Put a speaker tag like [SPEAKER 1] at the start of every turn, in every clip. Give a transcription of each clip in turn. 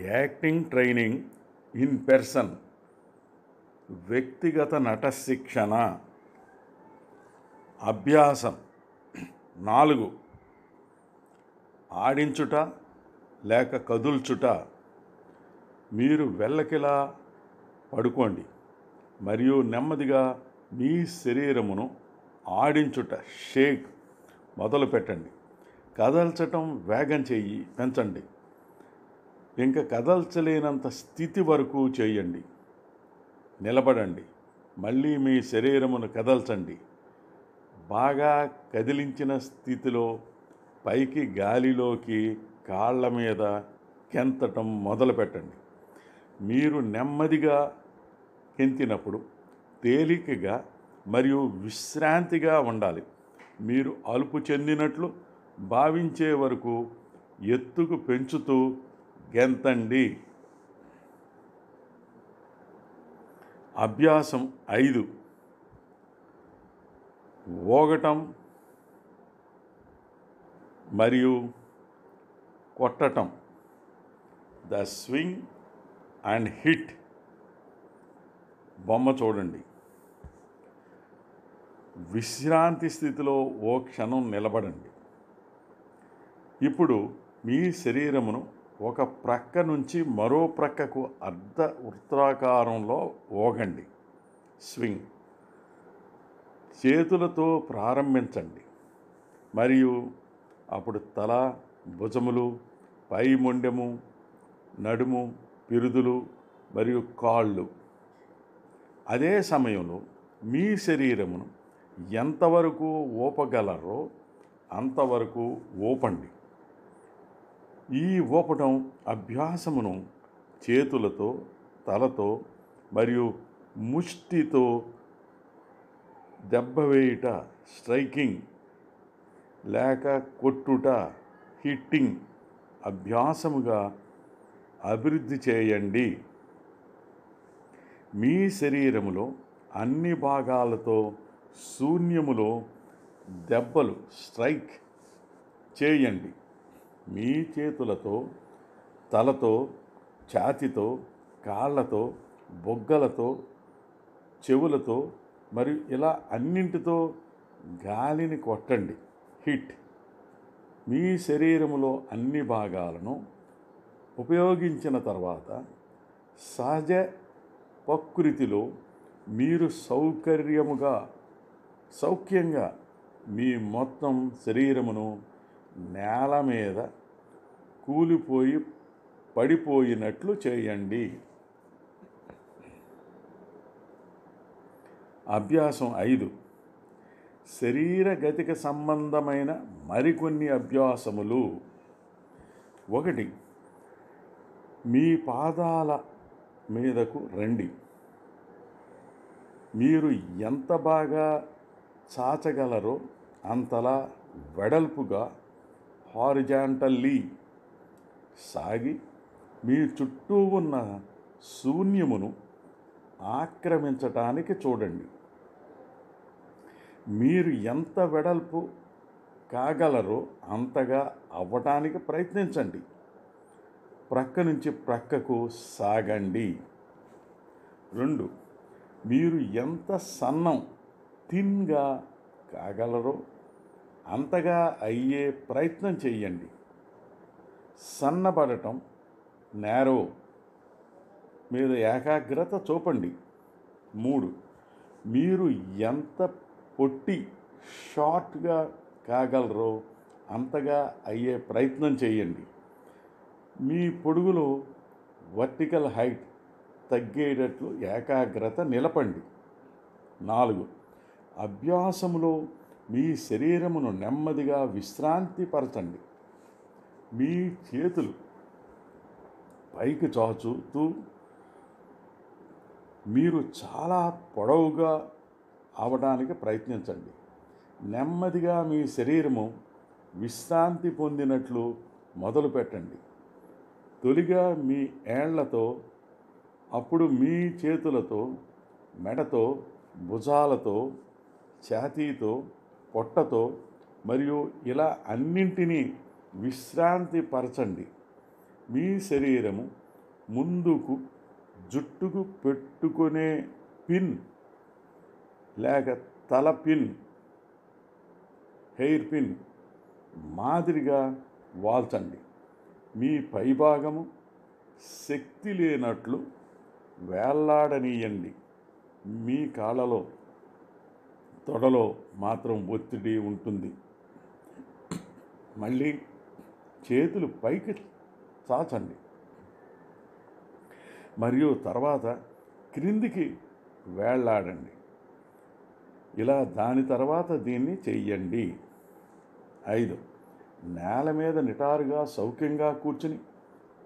[SPEAKER 1] Acting training in person, వ్యక్తిగత నట శిక్షణ. అభ్యాసం 4. ఆడించుట లేక కదుల్చుట. మీరు వెళ్ళకిలా పడుకోండి మరియు నెమ్మదిగా మీ శరీరమును ఆడించుట షేక్ మొదలు పెట్టండి. కదల్చటం వేగం పెంచండి. ఇంకా కదల్చలేనంత స్థితి వరకు చేయండి. నిలబడండి, మళ్ళీ మీ శరీరమును కదల్చండి. బాగా కదిలించిన స్థితిలో పైకి గాలిలోకి కాళ్ళ మీద కెంతటం మొదలు పెట్టండి. మీరు నెమ్మదిగా కెంతినప్పుడు తేలికగా మరియు విశ్రాంతిగా ఉండాలి. మీరు అలుపు చెందినట్లు భావించే వరకు ఎత్తుకు పెంచుతూ గెంతండి. అభ్యాసం 5. ఊగటం మరియు కొట్టటం. The swing and hit. బొమ్మ చూడండి. విశ్రాంతి స్థితిలో ఓ క్షణం నిలబడండి. ఇప్పుడు మీ శరీరమును ఒక ప్రక్క నుంచి మరో ప్రక్కకు అర్ధ వృత్తాకారంలో ఊగండి. స్వింగ్. చేతులతో ప్రారంభించండి మరియు అప్పుడు తల, భుజములు, పై మొండెము, నడుము, పిరుదులు మరియు కాళ్ళు. అదే సమయంలో మీ శరీరమును ఎంతవరకు ఊపగలరో అంతవరకు ఊపండి. ఈ ఊపటం అభ్యాసమును చేతులతో, తలతో మరియు ముష్టితో దెబ్బ వేయుట స్ట్రైకింగ్ లేక కొట్టుట హిట్టింగ్ అభ్యాసముగా అభివృద్ధి చేయండి. మీ శరీరములో అన్ని భాగాలతో శూన్యములో దెబ్బలు స్ట్రైక్ చేయండి. మీ చేతులతో, తలతో, ఛాతీతో, కాళ్ళతో, బొగ్గలతో, చెవులతో మరియు ఇలా అన్నింటితో గాలిని కొట్టండి. హిట్. మీ శరీరములో అన్ని భాగాలను ఉపయోగించిన తర్వాత సహజ ప్రకృతిలో మీరు సౌఖ్యంగా మీ మొత్తం శరీరమును నేల మీద పడిపోయినట్లు చేయండి. అభ్యాసం 5. శరీర గతికి సంబంధమైన మరికొన్ని అభ్యాసములు. 1. మీ పాదాల మీదకు రండి. మీరు ఎంత బాగా చాచగలరో అంతలా వెడల్పుగా హారిజాంటల్లీ సాగి మీ చుట్టూ ఉన్న శూన్యమును ఆక్రమించటానికి చూడండి. మీరు ఎంత వెడల్పు కాగలరో అంతగా అవ్వటానికి ప్రయత్నించండి. ప్రక్క నుంచి ప్రక్కకు సాగండి. 2. మీరు ఎంత థిన్గా కాగలరో అంతగా అయ్యే ప్రయత్నం చేయండి. సన్నబడటం నేరో మీద ఏకాగ్రత చూపండి. 3. మీరు ఎంత షార్ట్గా కాగలరో అంతగా అయ్యే ప్రయత్నం చేయండి. మీ పొడుగులో వర్టికల్ హైట్ తగ్గేటట్లు ఏకాగ్రత నిలపండి. 4. అభ్యాసములో మీ శరీరమును నెమ్మదిగా విశ్రాంతిపరచండి. మీ చేతులు పైకి చాచుతూ మీరు చాలా పొడవుగా అవడానికి ప్రయత్నించండి. నెమ్మదిగా మీ శరీరము విశ్రాంతి పొందినట్లు మొదలుపెట్టండి. తొలిగా మీ ఏళ్లతో, అప్పుడు మీ చేతులతో, మెడతో, భుజాలతో, ఛాతీతో, పొట్టతో మరియు ఇలా అన్నింటినీ విశ్రాంతి పరచండి. మీ శరీరము ముందుకు జుట్టుకు పెట్టుకునే పిన్ లేక తల పిన్, హెయిర్ పిన్ మాదిరిగా వాల్చండి. మీ పైభాగము శక్తి లేనట్లు వేళ్లాడనీయండి. మీ కాళ్ళలో, తొడలో మాత్రం ఒత్తిడి ఉంటుంది. మళ్ళీ చేతులు పైకి చాచండి మరియు తర్వాత క్రిందికి వేళ్లాడండి. ఇలా దాని తర్వాత దీన్ని చెయ్యండి. 5. నేల మీద నిటారుగా సౌఖ్యంగా కూర్చుని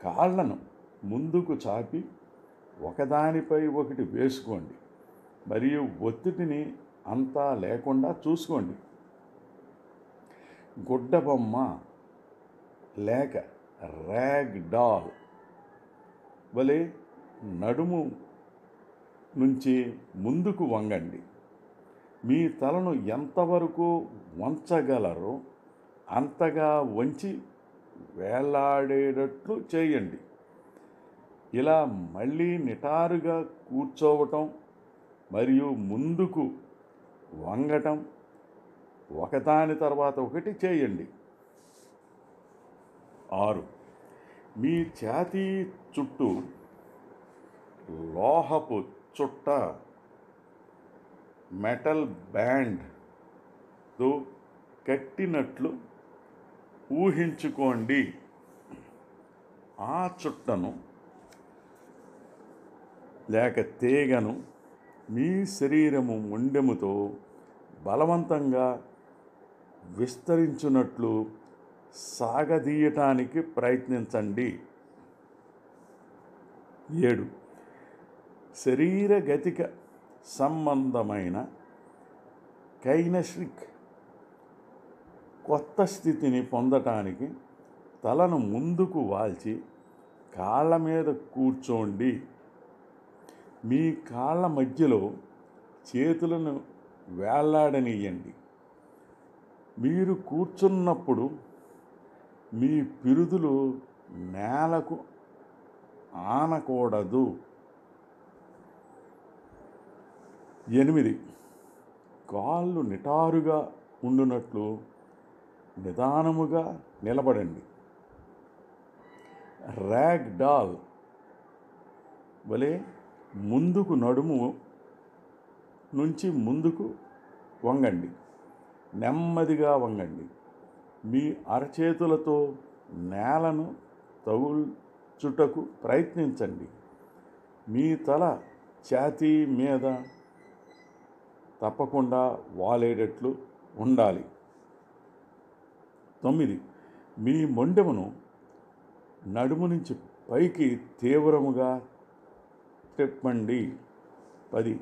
[SPEAKER 1] కాళ్ళను ముందుకు చాపి ఒకదానిపై ఒకటి వేసుకోండి మరియు ఒత్తిడిని అంతా లేకుండా చూసుకోండి. గుడ్డబొమ్మ లేక ర్యాగ్ డాల్ వలె నడుము నుంచి ముందుకు వంగండి. మీ తలను ఎంతవరకు వంచగలరో అంతగా వంచి వేలాడేటట్లు చేయండి. ఇలా మళ్ళీ నిటారుగా కూర్చోవటం మరియు ముందుకు వంగటం ఒకదాని తర్వాత ఒకటి చేయండి. 6. మీ ఛాతీ చుట్టూ లోహపు చుట్ట మెటల్ బ్యాండ్తో కట్టినట్లు ఊహించుకోండి. ఆ చుట్టను లేక తీగను మీ శరీరము మొండెముతో బలవంతంగా విస్తరించున్నట్లు సాగదీయటానికి ప్రయత్నించండి. 7. శరీరగతిక సంబంధమైన కైనెసిక్ కొత్త స్థితిని పొందటానికి తలను ముందుకు వాల్చి కాళ్ళ మీద కూర్చోండి. మీ కాళ్ళ మధ్యలో చేతులను వేళ్లాడనీయండి. మీరు కూర్చున్నప్పుడు మీ పిరుదులు నేలకు ఆనకూడదు. 8. కాళ్ళు నిటారుగా ఉండునట్లు నిదానముగా నిలబడండి. ర్యాగ్ డాల్ వలె ముందుకు నడుము నుంచి ముందుకు వంగండి. నెమ్మదిగా వంగండి. మీ అరచేతులతో నేలను తగుల్చుటకు ప్రయత్నించండి. మీ తల ఛాతీ మీద తప్పకుండా వాలేటట్లు ఉండాలి. 9. మీ మొండెమును నడుము నుంచి పైకి తీవ్రముగా తిప్పండి. 10.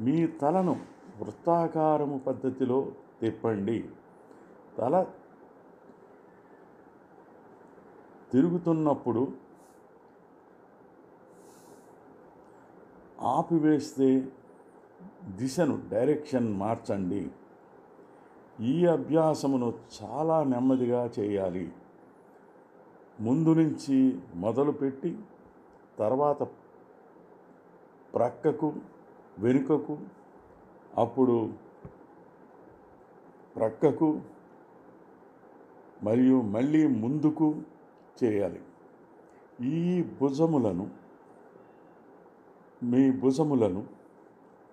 [SPEAKER 1] మీ తలను వృత్తాకారము పద్ధతిలో తిప్పండి. తల తిరుగుతున్నప్పుడు ఆపివేస్తే డైరెక్షన్ మార్చండి. ఈ అభ్యాసమును చాలా నెమ్మదిగా చేయాలి. ముందు నుంచి మొదలుపెట్టి తర్వాత ప్రక్కకు, వెనుకకు, అప్పుడు ప్రక్కకు మరియు మళ్ళీ ముందుకు చేయాలి. ఈ మీ భుజములను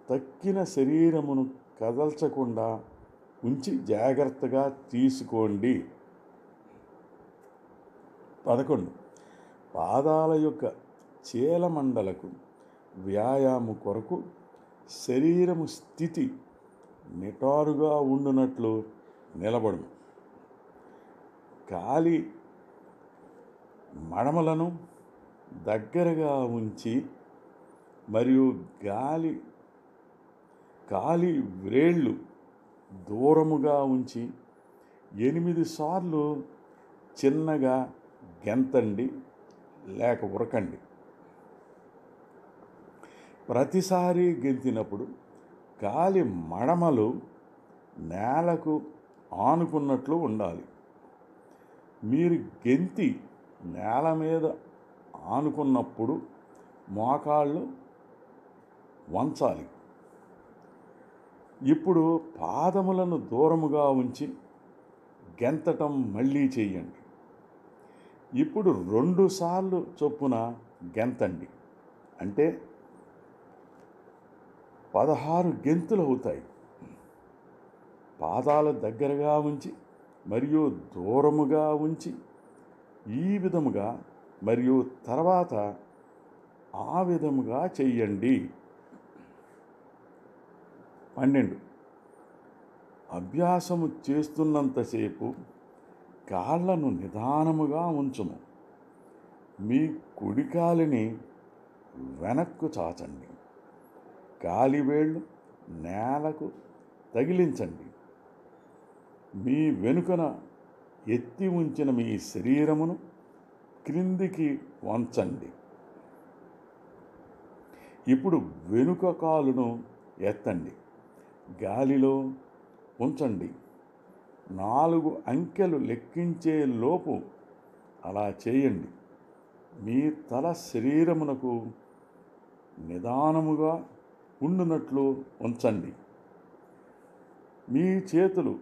[SPEAKER 1] తక్కిన శరీరమును కదల్చకుండా ఉంచి జాగ్రత్తగా తీసుకోండి. 11. పాదాల యొక్క చీలమండలకు వ్యాయామం కొరకు శరీరము స్థితి నిటారుగా ఉండునట్లు నిలబడు. కాలి మడమలను దగ్గరగా ఉంచి మరియు కాలి వ్రేళ్ళు దూరముగా ఉంచి 8 సార్లు చిన్నగా గెంతండి లేక ఉరకండి. ప్రతిసారి గెంతినప్పుడు కాలి మడమలు నేలకు ఆనుకున్నట్లు ఉండాలి. మీరు గెంతి నేల మీద ఆనుకున్నప్పుడు మోకాళ్ళు వంచాలి. ఇప్పుడు పాదములను దూరముగా ఉంచి గెంతటం మళ్ళీ చేయండి. ఇప్పుడు 2 సార్లు చొప్పున గెంతండి. అంటే 16 గెంతులు అవుతాయి. పాదాల దగ్గరగా ఉంచి మరియు దూరముగా ఉంచి ఈ విధముగా మరియు తర్వాత ఆ విధముగా చెయ్యండి. 12. అభ్యాసము చేస్తున్నంతసేపు కాళ్ళను నిదానముగా ఉంచుము. మీ కుడికాలిని వెనక్కు చాచండి. కాలివేళ్ళు నేలకు తగిలించండి. మీ వెనుకన ఎత్తి ఉంచిన మీ శరీరమును క్రిందికి వంచండి. ఇప్పుడు వెనుక కాలును ఎత్తండి, గాలిలో ఉంచండి. 4 అంకెలు లెక్కించే లోపు అలా చేయండి. మీ తల శరీరమునకు నిదానముగా ఉండునట్లు ఉంచండి. మీ చేతులు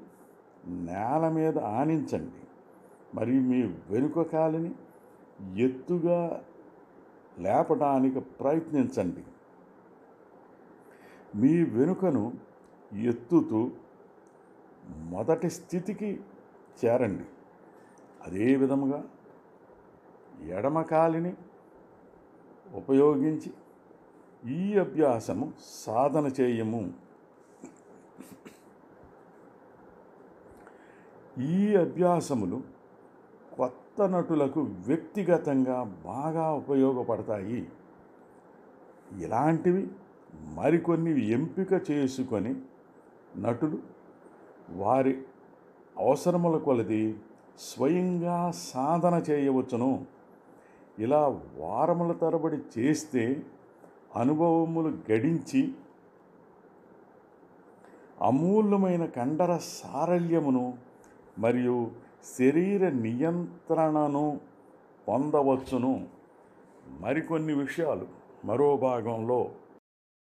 [SPEAKER 1] నేల మీద ఆనించండి మరియు మీ వెనుక కాలిని ఎత్తుగా లేపడానికి ప్రయత్నించండి. మీ వెనుకను ఎత్తుతూ మొదటి స్థితికి చేరండి. అదే విధముగా ఎడమ కాలిని ఉపయోగించి ఈ అభ్యాసము సాధన చేయము. ఈ అభ్యాసములు కొత్త నటులకు వ్యక్తిగతంగా బాగా ఉపయోగపడతాయి. ఇలాంటివి మరికొన్ని ఎంపిక చేసుకొని నటులు వారి అవసరముల కొలది స్వయంగా సాధన చేయవచ్చును. ఇలా వారముల తరబడి చేస్తే అనుభవములు గడించి అమూల్యమైన కండర సారళ్యమును మరియు శరీర నియంత్రణను పొందవచ్చును. మరికొన్ని విషయాలు మరో భాగంలో